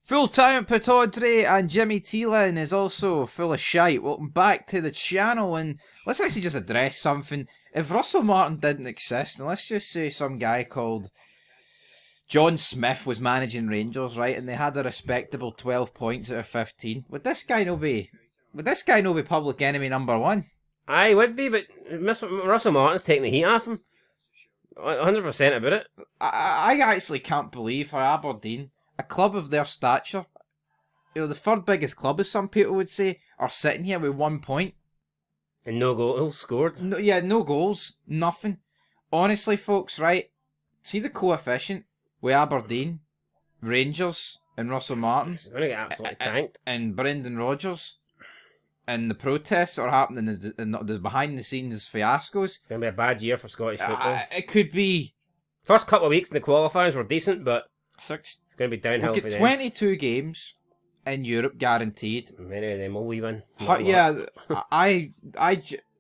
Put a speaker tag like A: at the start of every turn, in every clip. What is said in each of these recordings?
A: Full time at Audrey and Jimmy Thelin is also full of shite. Welcome back to the channel, and let's actually just address something. If Russell Martin didn't exist, and let's just say some guy called John Smith was managing Rangers, right, and they had a respectable 12 points out of 15, would this guy not be public enemy number one?
B: Aye, would be, but Russell Martin's taking the heat off him. 100% about it.
A: I actually can't believe how Aberdeen, a club of their stature, the third biggest club, as some people would say, are sitting here with 1 point.
B: And no goals scored.
A: No goals, nothing. Honestly, folks, right, see the coefficient with Aberdeen, Rangers, and Russell Martin.
B: It's going to get absolutely tanked.
A: And Brendan Rodgers. And the protests that are happening in the behind-the-scenes fiascos.
B: It's going to be a bad year for Scottish football.
A: It could be.
B: First couple of weeks in the qualifiers were decent, but
A: it's
B: going to be downhill for them.
A: 22 games in Europe guaranteed.
B: Many of them will we win.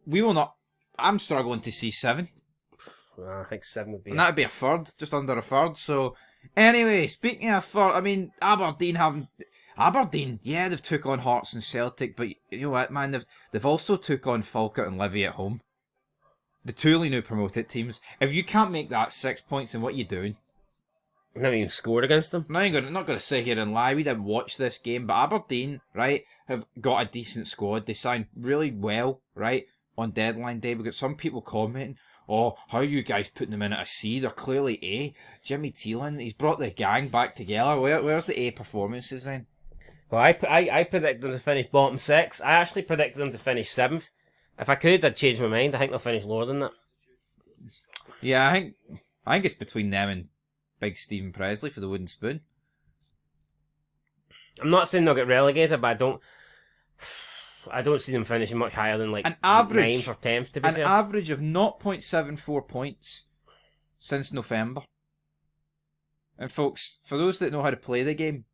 A: We will not. I'm struggling to see 7.
B: I think 7 would be.
A: And that would be a third, just under a third. So, anyway, speaking of third, I mean, Aberdeen, yeah, they've took on Hearts and Celtic, but you know what, man, they've also took on Falkirk and Livi at home. The two new promoted teams. If you can't make that 6 points, then what are you doing?
B: Not even scored against them.
A: I'm not going to sit here and lie. We didn't watch this game, but Aberdeen, right, have got a decent squad. They signed really well, right, on deadline day. We've got some people commenting, oh, how are you guys putting them in at a C? They're clearly A. Jimmy Thelin, he's brought the gang back together. Where's the A performances then?
B: Well, I predicted them to finish bottom 6. I actually predicted them to finish 7th. If I could, I'd change my mind. I think they'll finish lower than that.
A: Yeah, I think it's between them and Big Stephen Presley for the wooden spoon. I'm
B: not saying they'll get relegated, but I don't see them finishing much higher than like
A: an average
B: 9th or 10th. To be fair,
A: an average of 0.74 points since November. And folks, for those that know how to play the game,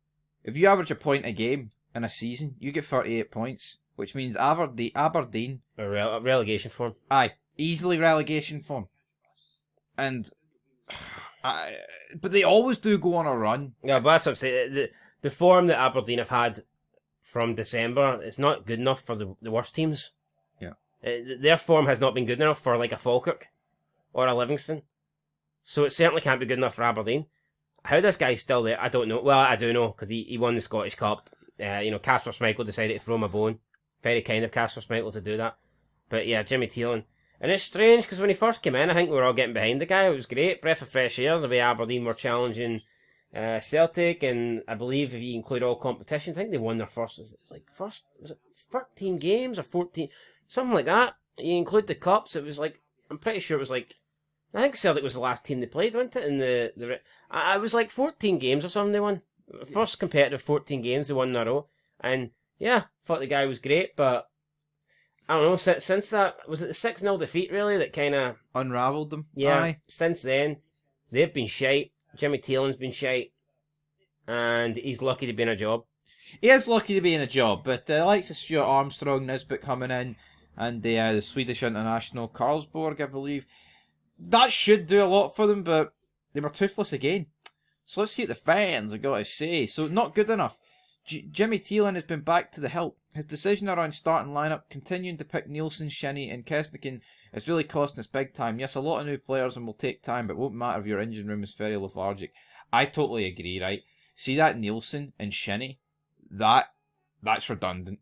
A: if you average a point a game in a season, you get 38 points, which means Aberdeen
B: a relegation form.
A: Aye, easily relegation form. And but they always do go on a run.
B: Yeah, but that's what I'm saying. The form that Aberdeen have had from December is not good enough for the worst teams.
A: Yeah,
B: their form has not been good enough for like a Falkirk or a Livingston, so it certainly can't be good enough for Aberdeen. How this guy's still there, I don't know. Well, I do know, because he won the Scottish Cup. Casper Schmeichel decided to throw him a bone. Very kind of Casper Schmeichel to do that. But yeah, Jimmy Thelin. And it's strange, because when he first came in, I think we were all getting behind the guy. It was great. Breath of fresh air, the way Aberdeen were challenging Celtic. And I believe if you include all competitions, I think they won their first, was it 13 games or 14? Something like that. You include the cups, it was like, I'm pretty sure it was like, I think Celtic was the last team they played, wasn't it? In I was like 14 games or something they won. First competitive 14 games they won in a row. And yeah, thought the guy was great, but I don't know, since that, was it the 6-0 defeat really that kind of
A: unravelled them?
B: Yeah,
A: aye.
B: Since then, they've been shite. Jimmy Tielin's been shite. And he's lucky to be in a job.
A: He is lucky to be in a job, but the likes of Stuart Armstrong, Nisbet coming in, and the Swedish international Karlsborg, I believe, that should do a lot for them, but they were toothless again. So let's see what the fans have got to say. So not good enough. Jimmy Thelin has been back to the hilt. His decision around starting lineup, continuing to pick Nielsen, Shinnie and Kestekin is really costing us big time. Yes, a lot of new players and will take time, but it won't matter if your engine room is very lethargic. I totally agree, right? See that Nielsen and Shinnie? That's redundant.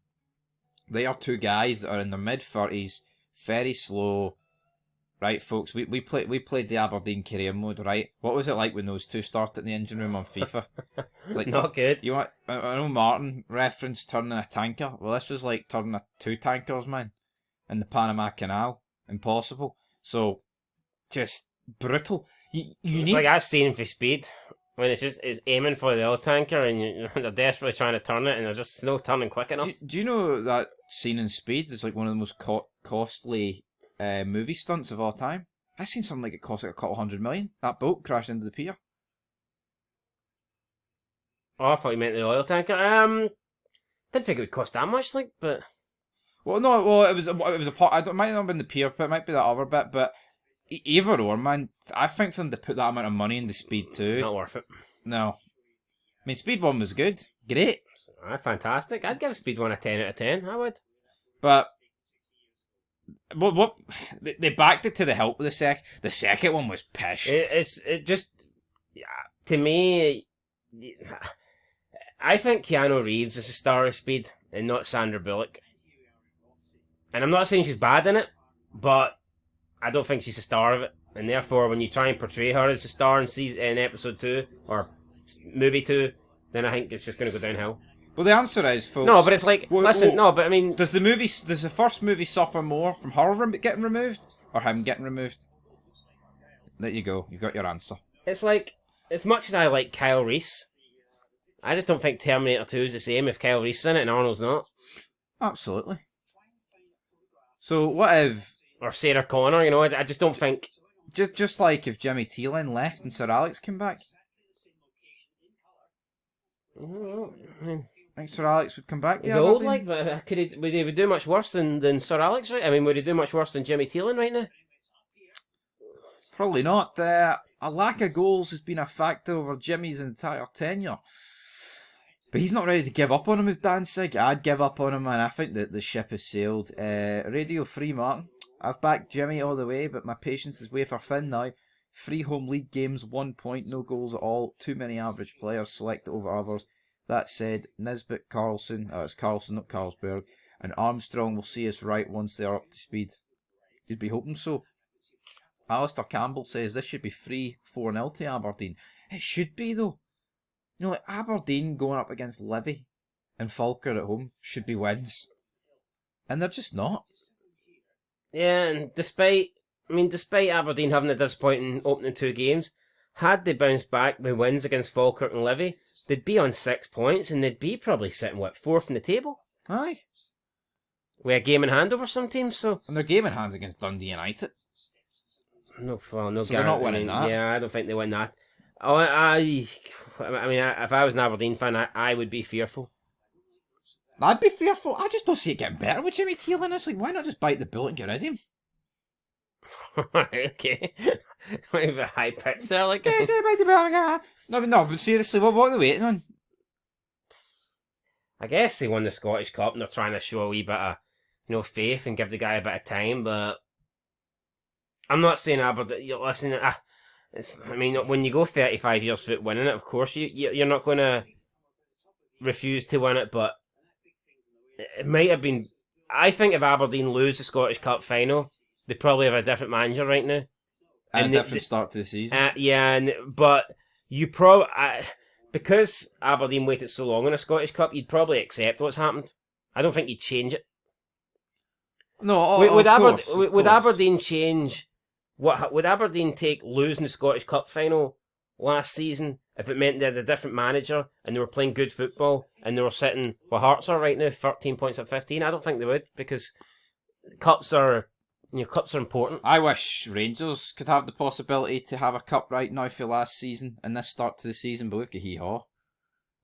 A: They are two guys that are in their mid-30s, very slow. Right, folks, we played the Aberdeen career mode, right? What was it like when those two started in the engine room on FIFA? Like,
B: not good.
A: I know Martin referenced turning a tanker. Well, this was like turning 2 tankers, man, in the Panama Canal. Impossible. So, just brutal.
B: It's like that scene for Speed, when it's aiming for the oil tanker and they're desperately trying to turn it and they're just no turning quick enough.
A: Do you know that scene in Speed is like one of the most costly movie stunts of all time? I seen something like it cost like a couple $100 million. That boat crashed into the pier.
B: Oh, I thought you meant the oil tanker. Didn't think it would cost that much, like, but.
A: Well, no, well, it was a part. It might not have been the pier, but it might be that other bit. But either or, man, I think for them to put that amount of money into Speed 2,
B: not worth it.
A: No, I mean Speed 1 was good. great.
B: Fantastic. I'd give Speed 1 a 10 out of 10. I would.
A: But what they backed it to the hilt with the second one was pish.
B: It just, yeah, to me, I think Keanu Reeves is the star of Speed and not Sandra Bullock. And I'm not saying she's bad in it, but I don't think she's the star of it. And therefore, when you try and portray her as a star in episode 2 or movie 2, then I think it's just going to go downhill.
A: Well, the answer is, folks.
B: No, but it's like, no, but I mean,
A: does the first movie suffer more from her getting removed or him getting removed? There you go. You got your answer.
B: It's like, as much as I like Kyle Reese, I just don't think Terminator 2 is the same if Kyle Reese is in it and Arnold's not.
A: Absolutely. So what if,
B: or Sarah Connor? You know, I just don't think.
A: Just like if Jimmy Thelin left and Sir Alex came back. I think Sir Alex would come back.
B: He's old, like, but would he do much worse than Sir Alex, right? I mean, would he do much worse than Jimmy Thelin right now?
A: Probably not. A lack of goals has been a factor over Jimmy's entire tenure. But he's not ready to give up on him, as Dan said. I'd give up on him, and I think that the ship has sailed. Radio Free Martin. I've backed Jimmy all the way, but my patience is way for Finn now. 3 home league games, 1 point, no goals at all. Too many average players selected over others. That said, Nisbet, Carlson, it's Carlson, not Carlsberg, and Armstrong will see us right once they're up to speed. You'd be hoping so. Alistair Campbell says this should be 3-4-0 to Aberdeen. It should be, though. You know, like Aberdeen going up against Livi and Falkirk at home should be wins. And they're just not.
B: Yeah, and despite Aberdeen having a disappointing opening 2 games, had they bounced back with wins against Falkirk and Livi, they'd be on 6 points and they'd be probably sitting, 4th in the table?
A: Aye.
B: With a game in hand over some teams, so.
A: And their game in hand's against Dundee United.
B: No, so
A: they're not winning that.
B: Yeah, I don't think they win that. Oh, I mean, if I was an Aberdeen fan, I would be fearful.
A: I'd be fearful. I just don't see it getting better with Jimmy Thelin. It's like, why not just bite the bullet and get rid of him?
B: Okay. Maybe a high pitch there, like.
A: Bite the bullet. No, but seriously, what are they waiting on?
B: I guess they won the Scottish Cup and they're trying to show a wee bit of, faith and give the guy a bit of time, but I'm not saying Aberdeen. Listen, when you go 35 years without winning it, of course you're not going to refuse to win it, but it might have been. I think if Aberdeen lose the Scottish Cup final, they probably have a different manager right now.
A: And a different start to the season.
B: But you because Aberdeen waited so long in a Scottish Cup, you'd probably accept what's happened. I don't think you'd change it.
A: No,
B: would Aberdeen change? Would Aberdeen take losing the Scottish Cup final last season if it meant they had a different manager and they were playing good football and they were sitting where Hearts are right now, 13 points at 15? I don't think they would, because cups are important.
A: I wish Rangers could have the possibility to have a cup right now for last season and this start to the season, but we've got hee-haw.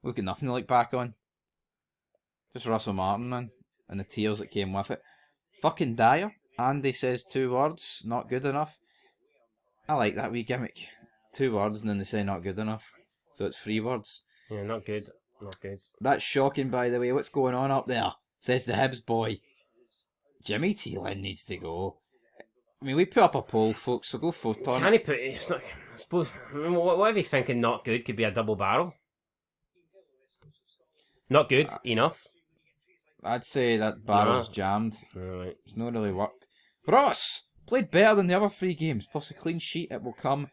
A: We've got nothing to look back on. Just Russell Martin, man, and the tears that came with it. Fucking dire. Andy says 2 words, not good enough. I like that wee gimmick. 2 words and then they say not good enough. So it's 3 words.
B: Yeah, not good. Not good.
A: That's shocking, by the way. What's going on up there? Says the Hibs boy. Jimmy Thelin needs to go. I mean, we put up a poll, folks, so go vote on it.
B: Can he put it? It's not. I suppose. What if he's thinking not good could be a double barrel? Not good enough.
A: I'd say that barrel's jammed.
B: Right.
A: It's not really worked. Ross played better than the other 3 games. Plus a clean sheet, it will come.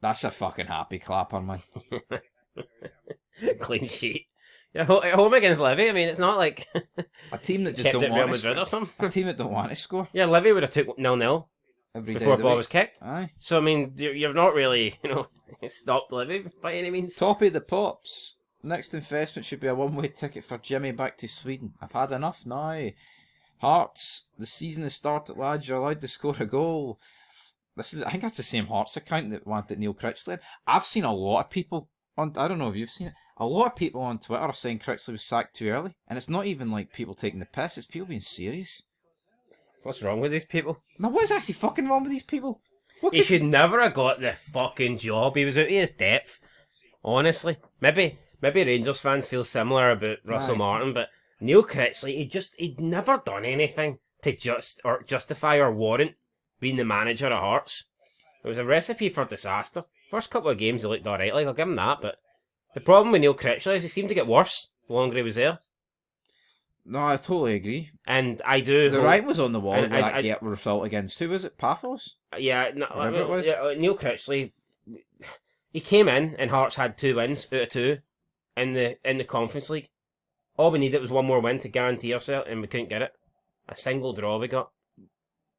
A: That's a fucking happy clapper, man.
B: Clean sheet. Yeah, at home against Livi. I mean, it's not like
A: a team that just don't
B: Real
A: want
B: Madrid
A: to
B: or something.
A: A team that don't want to score.
B: Yeah, Livi would have took 0-0 before the ball was kicked.
A: Aye.
B: So I mean, you've not really, stopped Livi by any means.
A: Toppy the Pops. Next investment should be a one-way ticket for Jimmy back to Sweden. I've had enough now. Hearts, the season has started, lads. You're allowed to score a goal. I think that's the same Hearts account that wanted Neil Critchley. I've seen a lot of people on. I don't know if you've seen it. A lot of people on Twitter are saying Critchley was sacked too early, and it's not even like people taking the piss. It's people being serious.
B: What's wrong with these people?
A: Now, what is actually fucking wrong with these people?
B: He should never have got the fucking job. He was out of his depth. Honestly, maybe maybe Rangers fans feel similar about Russell Martin, but Neil Critchley, he'd never done anything to justify or warrant being the manager of Hearts. It was a recipe for disaster. First couple of games he looked alright, like I'll give him that, but the problem with Neil Critchley is he seemed to get worse the longer he was there.
A: No, I totally agree.
B: And I do.
A: The writing was on the wall with
B: I
A: that result against, who was it? Paphos?
B: Yeah,
A: Whatever it was.
B: Neil Critchley, he came in and Hearts had 2 wins out of 2 in the Conference League. All we needed was one more win to guarantee ourselves, and we couldn't get it. A single draw we got.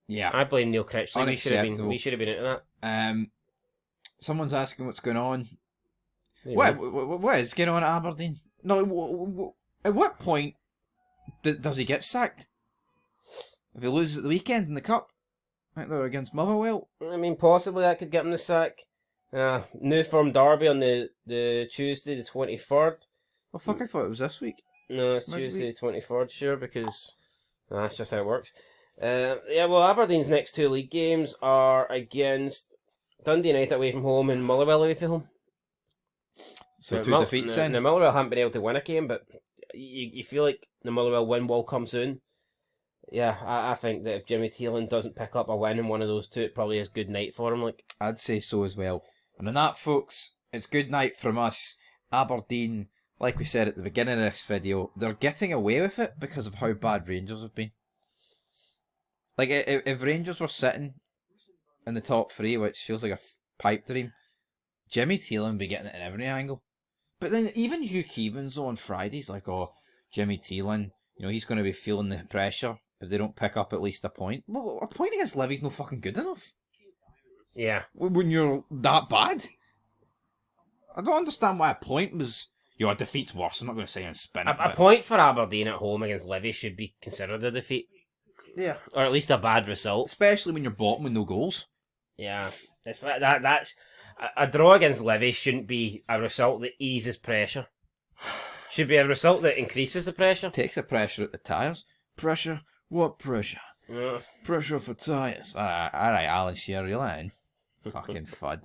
A: Yeah.
B: I blame Neil Critchley. We should have been into
A: that. Someone's asking what's going on. What is going on at Aberdeen? No, at what point does he get sacked? If he loses at the weekend in the cup, like they're against Motherwell.
B: I mean, possibly that could get him the sack. New Firm Derby on the Tuesday the 23rd.
A: Well, fuck, I thought it was this week.
B: No, it's Tuesday the 23rd, sure, because that's just how it works. Well, Aberdeen's next 2 league games are against Dundee United away from home and Motherwell away from home.
A: So 2 defeats then.
B: Now, Motherwell haven't been able to win a game, but you feel like the Motherwell win will come soon. Yeah, I think that if Jimmy Thelin doesn't pick up a win in one of those 2, it probably is good night for him. Like,
A: I'd say so as well. And on that, folks, it's good night from us. Aberdeen, like we said at the beginning of this video, they're getting away with it because of how bad Rangers have been. Like, if Rangers were sitting in the top 3, which feels like a pipe dream, Jimmy Thelin would be getting it in every angle. But then even Hugh Keevans on Friday's like, oh, Jimmy Thelin, he's going to be feeling the pressure if they don't pick up at least a point. Well, a point against Livi's no fucking good enough.
B: Yeah.
A: When you're that bad. I don't understand why a point was... a defeat's worse. I'm not going to say and spin it.
B: A point for Aberdeen at home against Livi should be considered a defeat.
A: Yeah.
B: Or at least a bad result.
A: Especially when you're bottom with no goals.
B: Yeah. It's like that's... A draw against Livi shouldn't be a result that eases pressure. Should be a result that increases the pressure.
A: Takes the pressure at the tyres. Pressure? What pressure?
B: Yeah.
A: Pressure for tyres. Alright, Alan Shearer, you're in. Fucking fud.